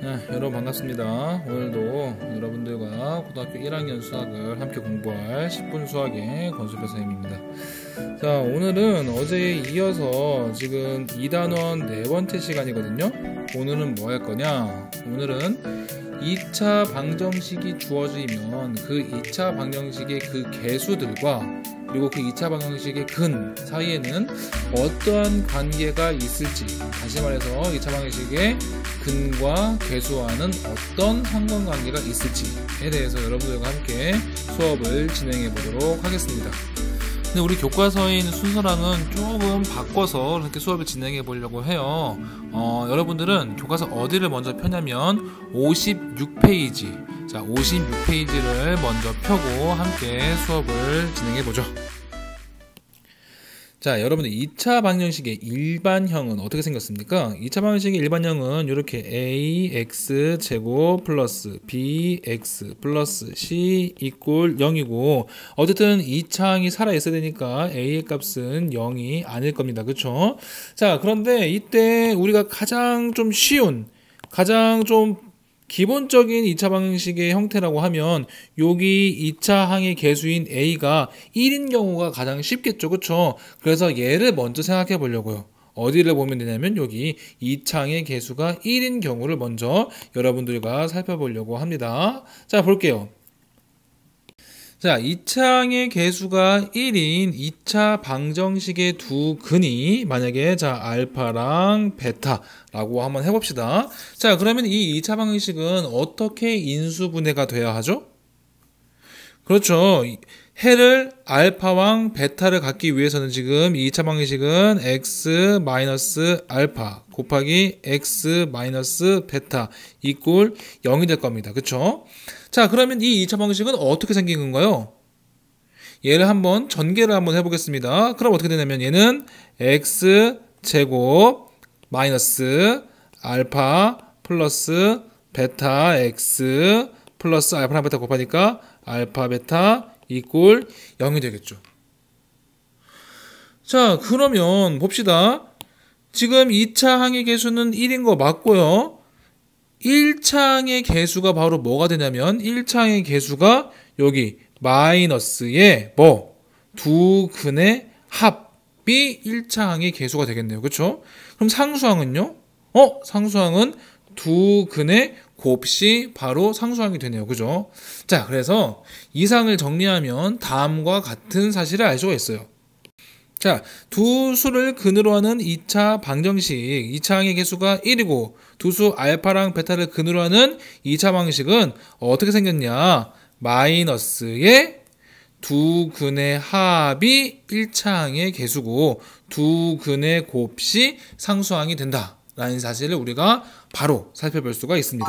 여러분 반갑습니다. 오늘도 여러분들과 고등학교 1학년 수학을 함께 공부할 10분 수학의 권수표 선생님입니다. 자, 오늘은 어제에 이어서 지금 2단원 네 번째 시간이거든요. 오늘은 뭐 할 거냐? 오늘은 2차 방정식이 주어지면 그 2차 방정식의 그 개수들과 그리고 그 2차 방정식의 근 사이에는 어떠한 관계가 있을지, 다시 말해서 2차 방정식의 근과 개수와는 어떤 상관관계가 있을지에 대해서 여러분들과 함께 수업을 진행해 보도록 하겠습니다. 근데 우리 교과서에 있는 순서랑은 조금 바꿔서 이렇게 수업을 진행해 보려고 해요. 여러분들은 교과서 어디를 먼저 펴냐면 56페이지. 자, 56페이지를 먼저 펴고 함께 수업을 진행해 보죠. 자, 여러분들 2차 방정식의 일반형은 어떻게 생겼습니까? 2차 방정식의 일반형은 이렇게 ax 제곱 플러스 bx 플러스 c 이꼴 0이고, 어쨌든 2차항이 살아있어야 되니까 a의 값은 0이 아닐 겁니다. 그쵸? 자, 그런데 이때 우리가 가장 좀 쉬운, 가장 좀 기본적인 2차 방정식의 형태라고 하면 여기 2차 항의 개수인 a가 1인 경우가 가장 쉽겠죠. 그쵸? 그래서 얘를 먼저 생각해 보려고요. 어디를 보면 되냐면 여기 2차 항의 개수가 1인 경우를 먼저 여러분들과 살펴보려고 합니다. 자, 볼게요. 자, 2차항의 개수가 1인 2차 방정식의 두 근이 만약에 자 알파랑 베타라고 한번 해봅시다. 자, 그러면 이 2차 방정식은 어떻게 인수분해가 돼야 하죠? 그렇죠. 해를 알파랑 베타를 갖기 위해서는 지금 이 2차 방정식은 x 마이너스 알파 곱하기 x 마이너스 베타 이꼴 0이 될 겁니다. 그렇죠? 자, 그러면 이 2차 방정식은 어떻게 생긴 건가요? 얘를 한번 전개를 한번 해보겠습니다. 그럼 어떻게 되냐면 얘는 x 제곱 마이너스 알파 플러스 베타 x 플러스 알파랑 베타 곱하니까 알파 베타 이꼴 0이 되겠죠. 자, 그러면 봅시다. 지금 2차 항의 개수는 1인 거 맞고요. 1차 항의 개수가 바로 뭐가 되냐면 1차 항의 개수가 여기 마이너스의 두 근의 합이 1차 항의 개수가 되겠네요. 그렇죠? 그럼 상수항은요? 상수항은 두 근의 곱이 바로 상수항이 되네요. 그죠? 자, 그래서 이상을 정리하면 다음과 같은 사실을 알 수가 있어요. 자, 두 수를 근으로 하는 2차 방정식, 2차 항의 개수가 1이고 두 수 알파랑 베타를 근으로 하는 2차 방정식은 어떻게 생겼냐? 마이너스의 두 근의 합이 1차 항의 개수고 두 근의 곱이 상수항이 된다라는 사실을 우리가 바로 살펴볼 수가 있습니다.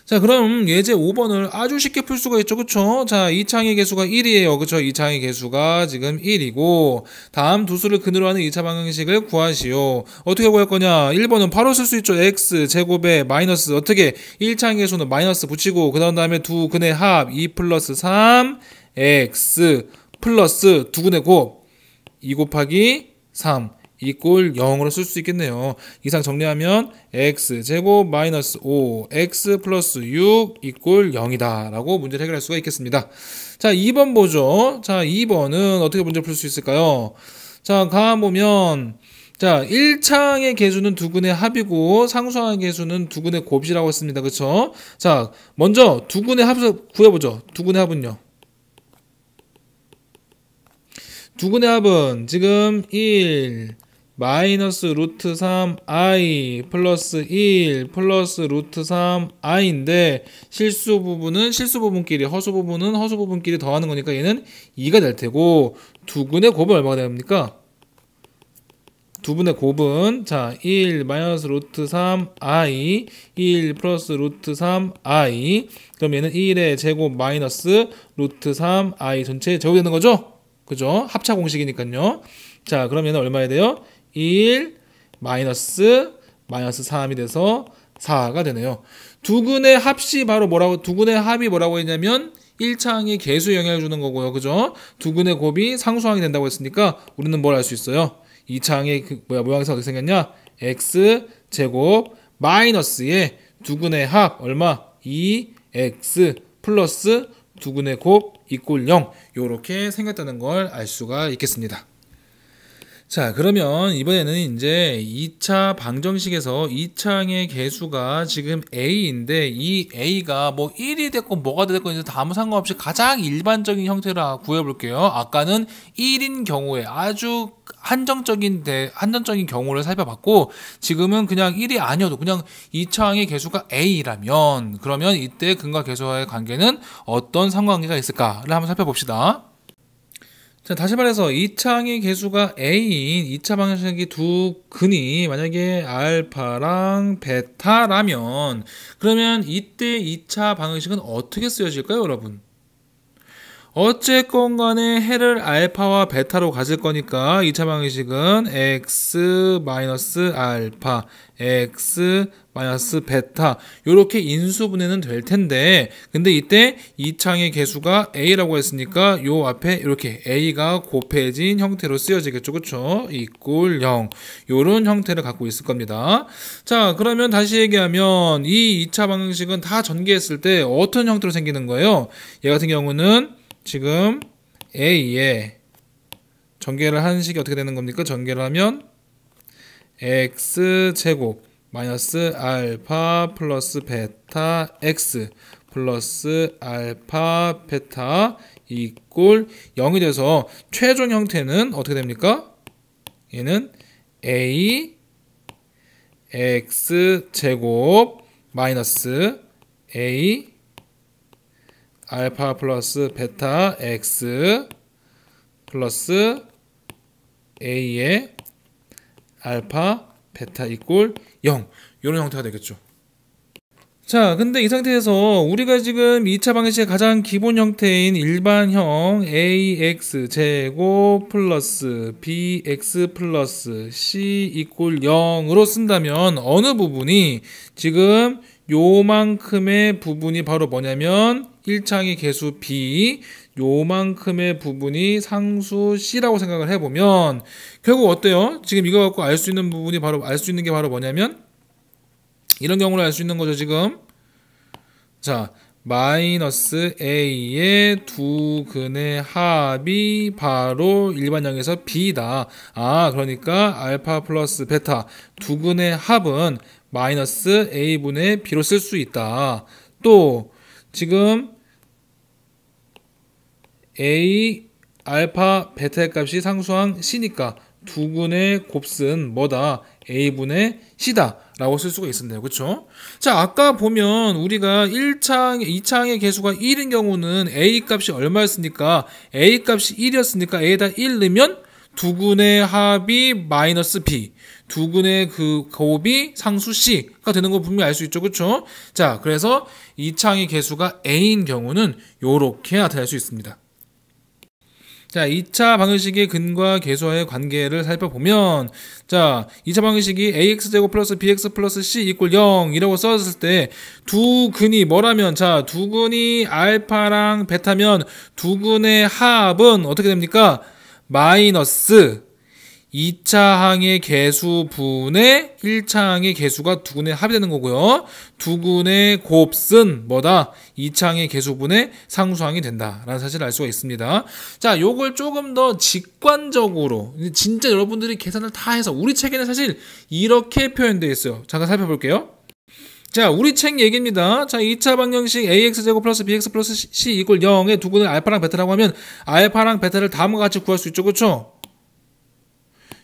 자, 그럼 예제 5번을 아주 쉽게 풀 수가 있죠. 그쵸? 자, 2차 항의 개수가 1이에요. 그쵸? 2차 항의 개수가 지금 1이고 다음 두 수를 근으로 하는 2차 방정식을 구하시오. 어떻게 구할 거냐? 1번은 바로 쓸 수 있죠. x 제곱에 마이너스 어떻게 1차 항의 개수는 마이너스 붙이고 그 다음에 두 근의 합 2 플러스 3 x 플러스 두 근의 곱 2 곱하기 3 이꼴 0으로 쓸 수 있겠네요. 이상 정리하면 x 제곱 마이너스 5 x 플러스 6 이꼴 0이다 라고 문제를 해결할 수가 있겠습니다. 자, 2번 보죠. 자, 2번은 어떻게 문제를 풀 수 있을까요? 자, 가보면 자, 1차항의 개수는 두 근의 합이고 상수항의 개수는 두 근의 곱이라고 했습니다. 그쵸? 자, 먼저 두 근의 합을 구해보죠. 두 근의 합은요. 두 근의 합은 지금 1 마이너스 루트 3i 플러스 1 플러스 루트 3i인데 실수 부분끼리 허수 부분끼리 더하는 거니까 얘는 2가 될 테고 두 근의 곱은 얼마가 됩니까? 두 분의 곱은 자 1 마이너스 루트 3i 1 플러스 루트 3i 그럼 얘는 1의 제곱 마이너스 루트 3i 전체 제곱이 되는 거죠? 그죠? 합차 공식이니까요. 자, 그럼 얘는 얼마야 돼요? 1 마이너스 3이 돼서 4가 되네요. 두 근의 합이 뭐라고 했냐면 1차항이 개수 영향을 주는 거고요. 그죠? 두 근의 곱이 상수항이 된다고 했으니까 우리는 뭘 알 수 있어요? 2차항의 모양새가 어떻게 생겼냐? x 제곱 마이너스의 두근의 합 얼마? 2x 플러스 두근의 곱 이꼴 0 요렇게 생겼다는 걸 알 수가 있겠습니다. 자, 그러면 이번에는 이제 2차 방정식에서 2차항의 개수가 지금 a인데 이 a가 뭐 1이 됐건 뭐가 됐건 이제 아무 상관없이 가장 일반적인 형태로 구해볼게요. 아까는 1인 경우에 아주 한정적인 경우를 살펴봤고 지금은 그냥 1이 아니어도 그냥 2차항의 개수가 a라면 그러면 이때 근과 개수와의 관계는 어떤 상관관계가 있을까를 한번 살펴봅시다. 자, 다시 말해서 2차항의 개수가 A인 2차 방정식이 두 근이 만약에 알파랑 베타라면 그러면 이때 2차 방정식은 어떻게 쓰여질까요, 여러분? 어쨌건 간에 해를 알파와 베타로 가질 거니까 2차 방정식은 x-알파, x-베타 이렇게 인수분해는 될 텐데 근데 이때 2차항의 개수가 a라고 했으니까 요 앞에 이렇게 a가 곱해진 형태로 쓰여지겠죠. 그쵸? 이꼴 0 요런 형태를 갖고 있을 겁니다. 자, 그러면 다시 얘기하면 이 2차 방정식은 다 전개했을 때 어떤 형태로 생기는 거예요? 얘 같은 경우는 지금 a에 전개를 한 식이 어떻게 되는 겁니까? 전개를 하면 x제곱 마이너스 알파 플러스 베타 x 플러스 알파 베타 이꼴 0이 돼서 최종 형태는 어떻게 됩니까? 얘는 a x제곱 마이너스 a 알파 플러스 베타 x 플러스 a의 알파 베타 이꼴 0 이런 형태가 되겠죠. 자, 근데 이 상태에서 우리가 지금 2차 방정식의 가장 기본 형태인 일반형 ax 제곱 플러스 bx 플러스 c 이꼴 0으로 쓴다면 어느 부분이 지금 요만큼의 부분이 바로 뭐냐면 1차항의 개수 b 요만큼의 부분이 상수 c라고 생각을 해보면 결국 어때요? 지금 이거 갖고 알 수 있는 부분이 바로 알 수 있는 게 바로 뭐냐면 이런 경우를 알 수 있는 거죠. 지금 자 마이너스 a의 두 근의 합이 바로 일반형에서 b다. 아, 그러니까 알파 플러스 베타 두 근의 합은 마이너스 a분의 b로 쓸 수 있다. 또 지금 a 알파 베타의 값이 상수항 c니까 두 근의 곱은 뭐다? a분의 c다 라고 쓸 수가 있었네요. 그쵸? 자, 아까 보면 우리가 2차항의 개수가 1인 경우는 a 값이 얼마였습니까? a 값이 1이었으니까 a에다 1 넣으면 두 근의 합이 마이너스 b 두 근의 그 곱이 상수 c가 되는 거 분명히 알 수 있죠. 그쵸? 자, 그래서 2차항의 개수가 a인 경우는 요렇게 나타날 수 있습니다. 자, 2차 방정식의 근과 개수와의 관계를 살펴보면 자, 2차 방정식이 ax제곱 플러스 bx 플러스 c 이꼴 0 이라고 써졌을 때 두 근이 뭐라면 자, 두 근이 알파랑 베타면 두 근의 합은 어떻게 됩니까? 마이너스 2차항의 개수분의 1차항의 개수가 두 근의 합이 되는 거고요. 두 근의 곱은 뭐다? 2차항의 개수분의 상수항이 된다라는 사실을 알 수가 있습니다. 자, 요걸 조금 더 직관적으로 진짜 여러분들이 계산을 다 해서 우리 책에는 사실 이렇게 표현되어 있어요. 잠깐 살펴볼게요. 자, 우리 책 얘기입니다. 자, 2차 방정식 ax제곱 플러스 bx 플러스 c 이꼴 0의 두 근을 알파랑 베타라고 하면 알파랑 베타를 다음과 같이 구할 수 있죠. 그렇죠?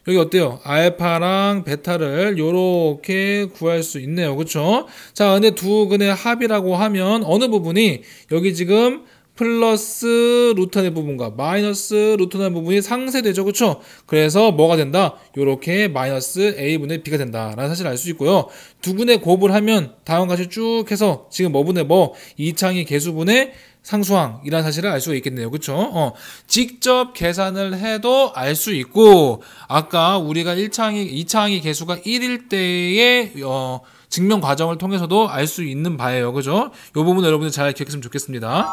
여기 어때요? 알파랑 베타를 요렇게 구할 수 있네요. 그쵸? 자, 근데 두 근의 합이라고 하면 어느 부분이 여기 지금 플러스 루트의 부분과 마이너스 루트의 부분이 상쇄되죠. 그쵸? 그래서 뭐가 된다? 요렇게 마이너스 a분의 b가 된다라는 사실을 알 수 있고요. 두 근의 곱을 하면 다음과 같이 쭉 해서 지금 뭐분의 뭐 2차항의 개수분의 상수항이라는 사실을 알 수가 있겠네요. 그쵸? 직접 계산을 해도 알 수 있고 아까 우리가 2차항의 개수가 1일 때의 증명 과정을 통해서도 알 수 있는 바예요. 그죠? 이 부분 여러분들 잘 기억했으면 좋겠습니다.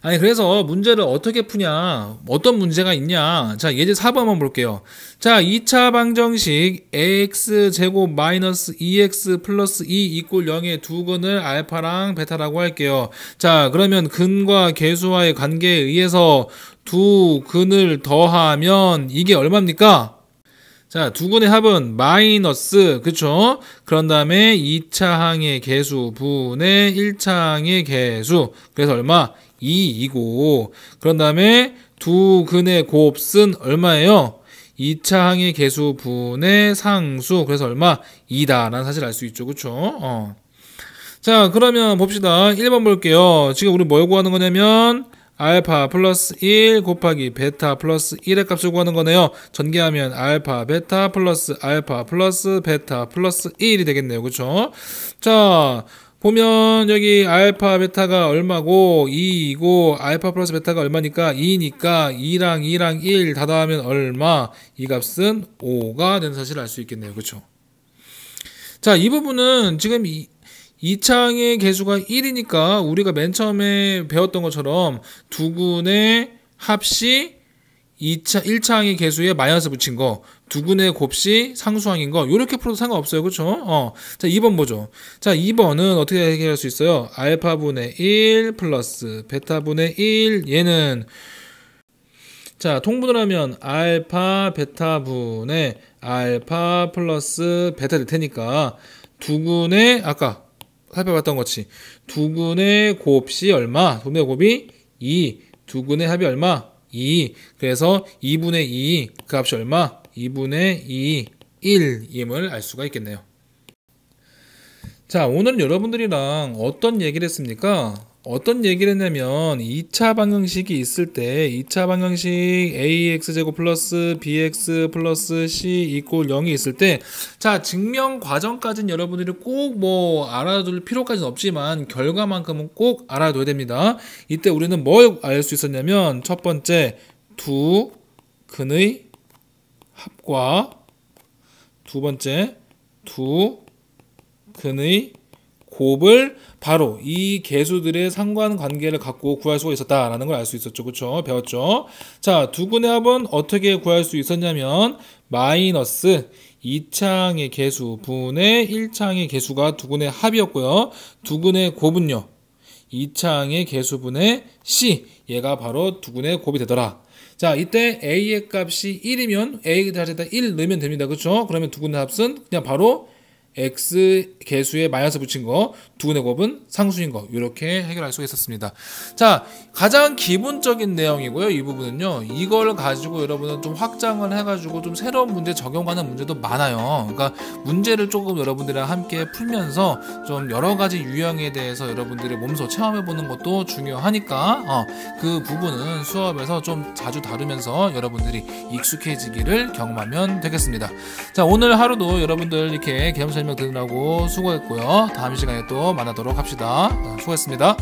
아니 그래서 문제를 어떻게 푸냐, 어떤 문제가 있냐. 자, 예제 4번 한번 볼게요. 자, 2차 방정식 ax 제곱 마이너스 2x 플러스 2 이꼴 0의 두 근을 알파랑 베타라고 할게요. 자, 그러면 근과 계수와의 관계에 의해서 두 근을 더하면 이게 얼마입니까? 자, 두 근의 합은 마이너스, 그쵸? 그런 다음에 2차 항의 개수 분의 1차 항의 개수. 그래서 얼마? 2이고, 그런 다음에 두 근의 곱은 얼마예요? 2차 항의 개수 분의 상수. 그래서 얼마? 2다 라는 사실을 알 수 있죠. 그쵸? 자, 그러면 봅시다. 1번 볼게요. 지금 우리 뭘 구하는 거냐면 알파 플러스 1 곱하기 베타 플러스 1의 값을 구하는 거네요. 전개하면 알파 베타 플러스 베타 플러스 1이 되겠네요. 그쵸? 자, 보면 여기 알파 베타가 얼마고 2이고 알파 플러스 베타가 얼마니까 2니까 2랑 1 다 더하면 얼마? 이 값은 5가 되는 사실을 알 수 있겠네요. 그쵸? 자, 이 부분은 지금 2차항의 개수가 1이니까 우리가 맨 처음에 배웠던 것처럼 두 근의 합시 1차항의 개수에 마이너스 붙인 거, 두 근의 곱시 상수항인 거, 요렇게 풀어도 상관없어요. 그쵸? 자, 2번 보죠. 자, 2번은 어떻게 해결할 수 있어요? 알파분의 1 플러스 베타분의 1, 얘는 자, 통분을 하면 알파 베타분의 알파 플러스 베타 될 테니까 두 근의 아까 살펴봤던 것이 두 근의 곱이 얼마? 두 근의 곱이 2. 두 근의 합이 얼마? 2. 그래서 2분의 2 그 값이 얼마? 2분의 2 1임을 알 수가 있겠네요. 자, 오늘은 여러분들이랑 어떤 얘기를 했습니까? 어떤 얘기를 했냐면 2차 방정식이 있을 때 2차 방정식 ax제곱 플러스 bx 플러스 c 이꼴 0이 있을 때 자, 증명 과정까지는 여러분들이 꼭 뭐 알아둘 필요까지는 없지만 결과만큼은 꼭 알아둬야 됩니다. 이때 우리는 뭘 알 수 있었냐면 첫 번째 두 근의 합과 두 번째 두 근의 곱을 바로 이 개수들의 상관관계를 갖고 구할 수가 있었다라는 걸 알 수 있었죠. 그쵸? 배웠죠? 자, 두 근의 합은 어떻게 구할 수 있었냐면 마이너스 2차항의 개수 분의 1차항의 개수가 두 근의 합이었고요. 두 근의 곱은요 2차항의 개수분의 c, 얘가 바로 두 근의 곱이 되더라. 자, 이때 a의 값이 1이면 a 자리에다 1 넣으면 됩니다. 그쵸? 그러면 두 근의 합은 그냥 바로 x 개수에 마이너스 붙인 거, 두 근의 곱은 상수인 거, 이렇게 해결할 수가 있었습니다. 자, 가장 기본적인 내용이고요. 이 부분은요, 이걸 가지고 여러분은 좀 확장을 해가지고 좀 새로운 문제 적용하는 문제도 많아요. 그러니까 문제를 조금 여러분들이랑 함께 풀면서 좀 여러 가지 유형에 대해서 여러분들이 몸소 체험해보는 것도 중요하니까 그 부분은 수업에서 좀 자주 다루면서 여러분들이 익숙해지기를 경험하면 되겠습니다. 자, 오늘 하루도 여러분들 이렇게 개념 설명 들으라고 수고했고요. 다음 시간에 또 만나도록 합시다. 수고했습니다.